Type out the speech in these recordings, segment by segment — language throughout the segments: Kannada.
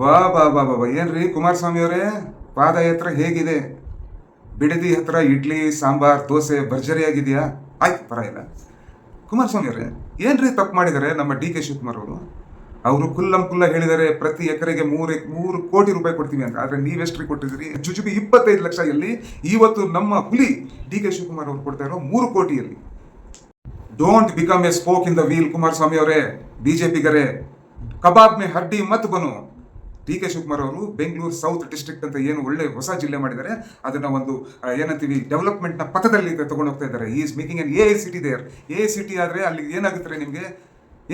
ಬಾ ಬಾ ಬಾ ಬಾ ಬಾ. ಏನ್ರಿ ಕುಮಾರಸ್ವಾಮಿ ಅವರೇ, ಪಾದಯಾತ್ರೆ ಹೇಗಿದೆ? ಬಿಡದಿ ಹತ್ರ ಇಡ್ಲಿ ಸಾಂಬಾರ್ ದೋಸೆ ಭರ್ಜರಿಯಾಗಿದೆಯಾ? ಆಯ್ತು, ಪರವಾಗಿಲ್ಲ. ಕುಮಾರಸ್ವಾಮಿ ಅವರೇ, ಏನ್ರಿ ತಪ್ಪು ಮಾಡಿದ್ದಾರೆ ನಮ್ಮ ಡಿ ಕೆ ಶಿವಕುಮಾರ್ ಅವರು? ಅವರು ಕುಲ್ಲ ಹೇಳಿದ್ದಾರೆ ಪ್ರತಿ ಎಕರೆಗೆ 3 ಕೋಟಿ ರೂಪಾಯಿ ಕೊಡ್ತೀವಿ ಅಂತ. ಆದ್ರೆ ನೀವೆಷ್ಟ್ರಿ ಕೊಟ್ಟಿದ್ದೀರಿ? ಜುಜುಬಿ 25 ಲಕ್ಷ ಎಲ್ಲಿ? ಇವತ್ತು ನಮ್ಮ ಹುಲಿ ಡಿ ಕೆ ಶಿವಕುಮಾರ್ ಅವರು ಕೊಡ್ತಾ ಇರೋ 3 ಕೋಟಿಯಲ್ಲಿ. Don't become a spoke in the wheel Kumaraswamy ಅವರೇ, ಬಿಜೆಪಿಗರೇ. ಕಬಾಬ್ ಮೇ ಹಡ್ಡಿ ಮತ್ ಬನು. ಡಿ ಕೆ ಶಿವಕುಮಾರ್ ಅವರು ಬೆಂಗಳೂರು ಸೌತ್ ಡಿಸ್ಟ್ರಿಕ್ಟ್ ಅಂತ ಏನು ಒಳ್ಳೆ ಹೊಸ ಜಿಲ್ಲೆ ಮಾಡಿದ್ದಾರೆ, ಅದನ್ನ ಒಂದು ಏನಂತೀವಿ ಡೆವಲಪ್ಮೆಂಟ್ ನ ಪಥದಲ್ಲಿ ತಗೊಂಡು ಹೋಗ್ತಾ ಇದ್ದಾರೆ. Is making an A city there. A city ಆದ್ರೆ ಅಲ್ಲಿ ಏನಾಗುತ್ತೆ ನಿಮಗೆ?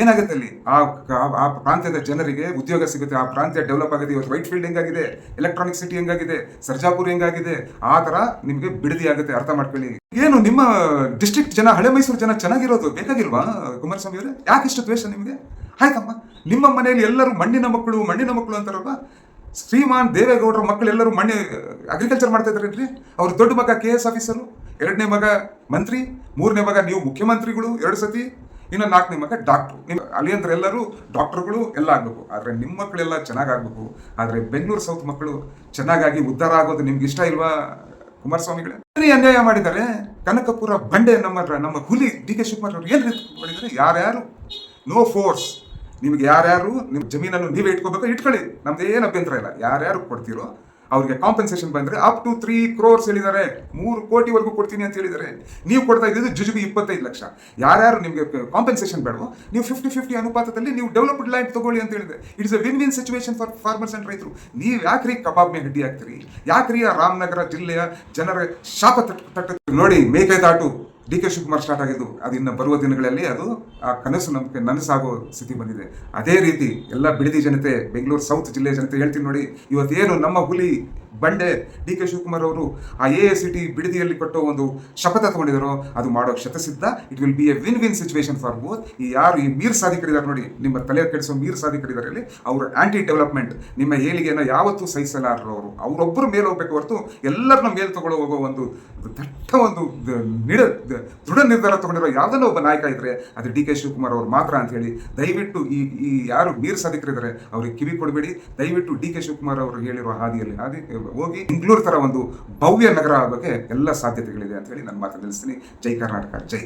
ಏನಾಗುತ್ತೆ ಅಲ್ಲಿ? ಆ ಪ್ರಾಂತ್ಯದ ಜನರಿಗೆ ಉದ್ಯೋಗ ಸಿಗುತ್ತೆ, ಆ ಪ್ರಾಂತ್ಯ ಡೆವಲಪ್ ಆಗಿದೆ. ಇವತ್ತು ವೈಟ್ ಫೀಲ್ಡ್ ಹೆಂಗಾಗಿದೆ, ಎಲೆಕ್ಟ್ರಾನಿಕ್ ಸಿಟಿ ಹೆಂಗಾಗಿದೆ, ಸರ್ಜಾಪುರ್ ಹೆಂಗಾಗಿದೆ, ಆ ತರ ನಿಮಗೆ ಬಿಡದಿ ಆಗುತ್ತೆ. ಅರ್ಥ ಮಾಡ್ಕೊಳ್ಳಿ. ಏನು ನಿಮ್ಮ ಡಿಸ್ಟ್ರಿಕ್ಟ್ ಜನ, ಹಳೆ ಮೈಸೂರು ಜನ ಚೆನ್ನಾಗಿರೋದು ಬೇಕಾಗಿಲ್ವಾ ಕುಮಾರಸ್ವಾಮಿ ಅವರೇ? ಯಾಕೆ ಇಷ್ಟು ದ್ವೇಷ ನಿಮಗೆ? ಆಯ್ತಮ್ಮ, ನಿಮ್ಮ ಮನೆಯಲ್ಲಿ ಎಲ್ಲರೂ ಮಣ್ಣಿನ ಮಕ್ಕಳು ಅಂತಾರಲ್ವಾ? ಶ್ರೀಮಾನ್ ದೇವೇಗೌಡರ ಮಕ್ಕಳೆಲ್ಲರೂ ಅಗ್ರಿಕಲ್ಚರ್ ಮಾಡ್ತಾ ಇದ್ದಾರೇನ್ರಿ? ಅವ್ರ ದೊಡ್ಡ ಮಗ KS ಆಫೀಸರು, 2ನೇ ಮಗ ಮಂತ್ರಿ, 3ನೇ ಮಗ ನೀವು ಮುಖ್ಯಮಂತ್ರಿಗಳು 2 ಸತಿ, ಇನ್ನು 4ನೇ ಮಗ ಡಾಕ್ಟ್ರು. ನಿಮ್ಮ ಅಲ್ಲಿಯಂದ್ರೆ ಎಲ್ಲರೂ ಡಾಕ್ಟರ್ಗಳು ಎಲ್ಲ ಆಗ್ಬೇಕು. ಆದ್ರೆ ನಿಮ್ಮ ಮಕ್ಕಳೆಲ್ಲ ಚೆನ್ನಾಗಾಗ್ಬೇಕು. ಆದ್ರೆ ಬೆಂಗಳೂರು ಸೌತ್ ಮಕ್ಕಳು ಚೆನ್ನಾಗಾಗಿ ಉದ್ಧಾರ ಆಗೋದು ನಿಮ್ಗೆ ಇಷ್ಟ ಇಲ್ವಾ ಕುಮಾರಸ್ವಾಮಿಗಳೇ? ಅನ್ಯಾಯ ಮಾಡಿದ್ದಾರೆ. ಕನಕಪುರ ಬಂಡೆ ನಮ್ಮ ಹುಲಿ ಡಿ ಕೆ ಶಿವಕುಮಾರ್ ಅವರು ಏನ್ ಮಾಡಿದ್ದಾರೆ? ಯಾರ್ಯಾರು ನೋ ಫೋರ್ಸ್, ನಿಮ್ಗೆ ಯಾರ್ಯಾರು ನಿಮ್ಮ ಜಮೀನನ್ನು ನೀವೇ ಇಟ್ಕೊಳ್ಳಿ, ನಮ್ದು ಏನು ಅಭ್ಯಂತರ ಇಲ್ಲ. ಯಾರ್ಯಾರು ಕೊಡ್ತೀರೋ ಅವ್ರಿಗೆ ಕಾಂಪೆನ್ಸೇಷನ್ ಬಂದ್ರೆ ಅಪ್ ಟು 3 crores ಹೇಳಿದ್ದಾರೆ. 3 ಕೋಟಿವರೆಗೂ ಕೊಡ್ತೀನಿ ಅಂತ ಹೇಳಿದ್ದಾರೆ. ನೀವು ಕೊಡ್ತಾ ಇದ್ದಿದ್ದು ಜುಜುಬಿ 25 ಲಕ್ಷ. ಯಾರ್ಯಾರು ನಿಮಗೆ ಕಾಂಪೆನ್ಸೇಷನ್ ಬೇಡವೋ ನೀವು 50-50 ಅನುಪಾತದಲ್ಲಿ ನೀವು ಡೆವಲಪ್ಡ್ ಲ್ಯಾಂಡ್ ತಗೊಳ್ಳಿ ಅಂತ ಹೇಳಿದೆ. It's A win situation for farmers and ರೈತರು. ನೀವು ಯಾಕ್ರಿ ಕಬಾಬ್ ಮೇ ಹಡ್ಡಿ ಹಾಕ್ತೀರಿ? ಯಾಕ್ರಿ ಆ ರಾಮನಗರ ಜಿಲ್ಲೆಯ ಜನರ ಶಾಪ ತಟ್ಟ ನೋಡಿ. Mekedatu D K Shivakumar start ಆಗಿದ್ದು, ಅದು ಇನ್ನು ಬರುವ ದಿನಗಳಲ್ಲಿ ಅದು ಆ ಕನಸು ನಮಗೆ ನನಸಾಗೋ ಸ್ಥಿತಿ ಬಂದಿದೆ. ಅದೇ ರೀತಿ ಎಲ್ಲ ಬಿಡದಿ ಜನತೆ, ಬೆಂಗಳೂರು ಸೌತ್ ಜಿಲ್ಲೆಯ ಜನತೆ ಹೇಳ್ತೀನಿ ನೋಡಿ, ಇವತ್ತೇನು ನಮ್ಮ ಹುಲಿ ಬಂಡೆ ಡಿ ಕೆ ಶಿವಕುಮಾರ್ ಅವರು ಆ AICT ಬಿಡದಿಯಲ್ಲಿ ಕೊಟ್ಟು ಒಂದು ಶಪಥ ತಗೊಂಡಿದ್ದಾರೋ ಅದು ಮಾಡೋ ಶತಸಿದ್ಧ. It will be a win situation for both. ಈ ಮೀರ್ ಸಾಧಿಕರಿದ್ದಾರೆ ನೋಡಿ, ನಿಮ್ಮ ತಲೆ ಕೆಡಿಸೋ ಮೀರ್ ಸಾಧಿಕರಿದ್ದಾರೆ ಇಲ್ಲಿ, ಅವರು ಆಂಟಿ ಡೆವಲಪ್ಮೆಂಟ್, ನಿಮ್ಮ ಏಳಿಗೆಯನ್ನು ಯಾವತ್ತೂ ಸಹಿಸಲಾರರು. ಅವರೊಬ್ಬರು ಮೇಲೆ ಹೋಗ್ಬೇಕು ಹೊರತು ಎಲ್ಲರನ್ನ ಮೇಲೆ ತಗೊಳ್ಳೋ ಹೋಗೋ ಒಂದು ದಟ್ಟ ಒಂದು ದೃಢ ನಿರ್ಧಾರ ತಗೊಂಡಿರೋ ಯಾವುದನ್ನ ಒಬ್ಬ ನಾಯಕ ಇದ್ರೆ ಅದು ಡಿ ಕೆ ಶಿವಕುಮಾರ್ ಅವರು ಮಾತ್ರ ಅಂತ ಹೇಳಿ, ದಯವಿಟ್ಟು ಈ ಯಾರು ಮೀರ್ ಸಾಧಿಕರಿದ್ದಾರೆ ಅವ್ರಿಗೆ ಕಿವಿ ಕೊಡಬೇಡಿ. ದಯವಿಟ್ಟು ಡಿ ಕೆ ಶಿವಕುಮಾರ್ ಅವರು ಹೇಳಿರೋ ಹಾದಿಯಲ್ಲಿ ಹೋಗಿ ಬೆಂಗಳೂರು ತರ ಒಂದು ಭವ್ಯ ನಗರ ಆಗೋಕ್ಕೆ ಎಲ್ಲ ಸಾಧ್ಯತೆಗಳಿದೆ ಅಂತ ಹೇಳಿ ನನ್ನ ಮಾತು ನಿಲ್ಲಿಸ್ತೀನಿ. ಜೈ ಕರ್ನಾಟಕ, ಜೈ.